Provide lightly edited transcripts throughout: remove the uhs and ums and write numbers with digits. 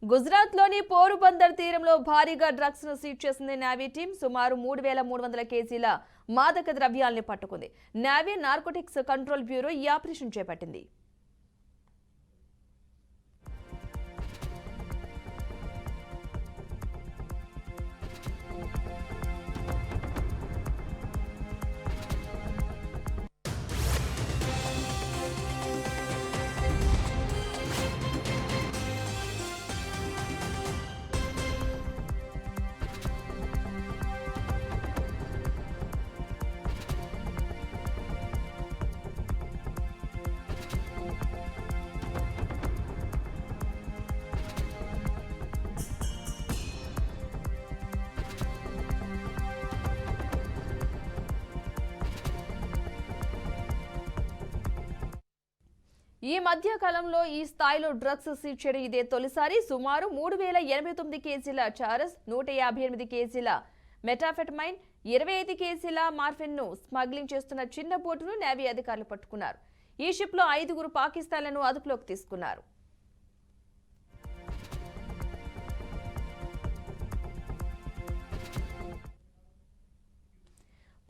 గుజరాత్లోని పోరుబందర్ తీరంలో భారీగా డ్రగ్స్ ను సీజ్ చేసింది నేవీ టీం. సుమారు 3,300 కేజీల మాదక ద్రవ్యాల్ని పట్టుకుంది. నేవీ నార్కోటిక్స్ కంట్రోల్ బ్యూరో ఈ ఆపరేషన్ చేపట్టింది. ఈ మధ్య కాలంలో ఈ స్థాయిలో డ్రగ్స్ సీజ్ చేయడం ఇదే తొలిసారి. సుమారు 3,089 కేజీల చారస్, 158 కేజీల మెటాఫెటమైన్, 25 కేజీల మార్ఫిన్ ను స్మగ్లింగ్ చేస్తున్న చిన్న బోటును నేవీ అధికారులు పట్టుకున్నారు. ఈ షిప్ లో 5 పాకిస్తాన్లను అదుపులోకి తీసుకున్నారు.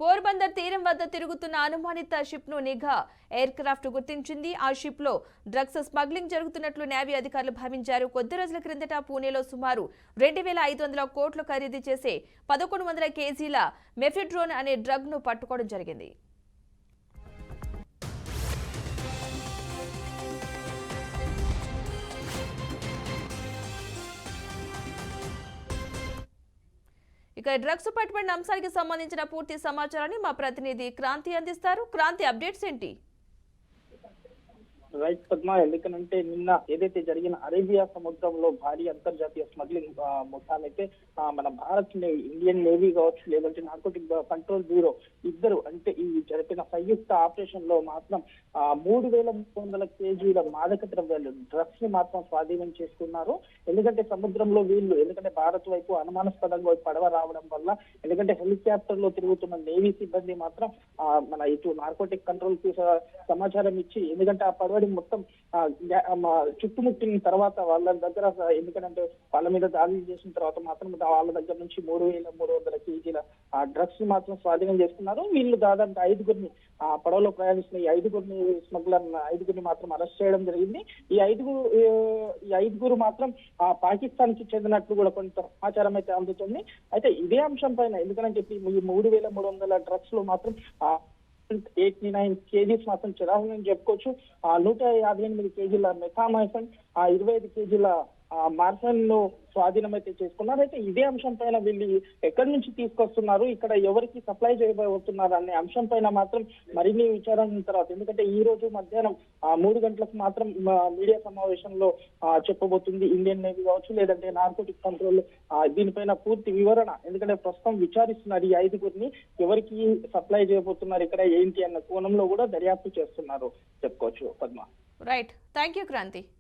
పోర్బందర్ తీరం వద్ద తిరుగుతున్న అనుమానిత షిప్ ను నిఘా ఎయిర్ క్రాఫ్ట్ గుర్తించింది. ఆ షిప్ లో డ్రగ్స్ స్మగ్లింగ్ జరుగుతున్నట్లు నేవీ అధికారులు భావించారు. కొద్ది రోజుల క్రిందట పూణేలో సుమారు 2,500 కోట్లు ఖరీదు చేసే 1,100 కేజీల మెఫిడ్రోన్ అనే డ్రగ్ ను పట్టుకోవడం జరిగింది. ఇక డ్రగ్స్ పట్టుబడిన అంశానికి సంబంధించిన పూర్తి సమాచారాన్ని మా ప్రతినిధి క్రాంతి అందిస్తారు. క్రాంతి, అప్డేట్స్ ఏంటి? రైట్ పద్మ, ఎందుకనంటే నిన్న ఏదైతే జరిగిన అరేబియా సముద్రంలో భారీ అంతర్జాతీయ స్మగ్లింగ్ ముఠాలైతే మన భారత్ ఇండియన్ నేవీ కావచ్చు, లేదంటే నార్కోటిక్ కంట్రోల్ బ్యూరో ఇద్దరు అంటే ఈ జరిపిన సంయుక్త ఆపరేషన్ లో మాత్రం 3,300 కేజీల మాదక ద్రవ్యాలు డ్రగ్స్ ని మాత్రం స్వాధీనం చేసుకున్నారు. ఎందుకంటే సముద్రంలో వీళ్ళు భారత్ వైపు అనుమానాస్పదంగా పడవ రావడం వల్ల, ఎందుకంటే హెలికాప్టర్ లో తిరుగుతున్న నేవీ సిబ్బంది మాత్రం మన ఇటు నార్కోటిక్ కంట్రోల్ కి సమాచారం ఇచ్చి, ఎందుకంటే ఆ పడవ మొత్తం చుట్టుముట్టిన తర్వాత వాళ్ళ దగ్గర, ఎందుకంటే వాళ్ళ మీద దాడులు చేసిన తర్వాత మాత్రం వాళ్ళ దగ్గర నుంచి 3,300 కేజీల డ్రగ్స్ మాత్రం స్వాధీనం చేసుకున్నారు. వీళ్ళు దాదాపు 5గురిని పడవలో ప్రయాణిస్తున్న ఈ 5గురిని మాత్రం అరెస్ట్ చేయడం జరిగింది. ఈ ఐదుగురు మాత్రం పాకిస్తాన్ కి చెందినట్లు కూడా కొంత సమాచారం అయితే అందుతుంది. అయితే ఇదే అంశం పైన, ఎందుకంటే ఈ 3,300 డ్రగ్స్ లో మాత్రం 89 కేజీస్ మాత్రం చిరాకుని చెప్పుకోవచ్చు. 158 కేజీల మెథామైఫన్, 25 కేజీల మార్ఫిన్ ను స్వాధీనం అయితే చేసుకున్నారు. అయితే ఇదే అంశం పైన వీళ్ళు ఎక్కడి నుంచి తీసుకొస్తున్నారు, ఇక్కడ ఎవరికి సప్లై చేయబోతున్నారు అనే అంశం పైన మాత్రం మరిన్ని విచారణ తర్వాత, ఎందుకంటే ఈ రోజు మధ్యాహ్నం 3 గంటలకు మాత్రం మీడియా సమావేశంలో చెప్పబోతుంది ఇండియన్ నేవీ కావచ్చు, లేదంటే నార్కోటిక్ కంట్రోల్ దీనిపైన పూర్తి వివరణ. ఎందుకంటే ప్రస్తుతం విచారిస్తున్నారు ఈ 5గురిని, ఎవరికి సప్లై చేయబోతున్నారు, ఇక్కడ ఏంటి అన్న కోణంలో కూడా దర్యాప్తు చేస్తున్నారు చెప్పుకోవచ్చు Padma. Right, thank you Kranti.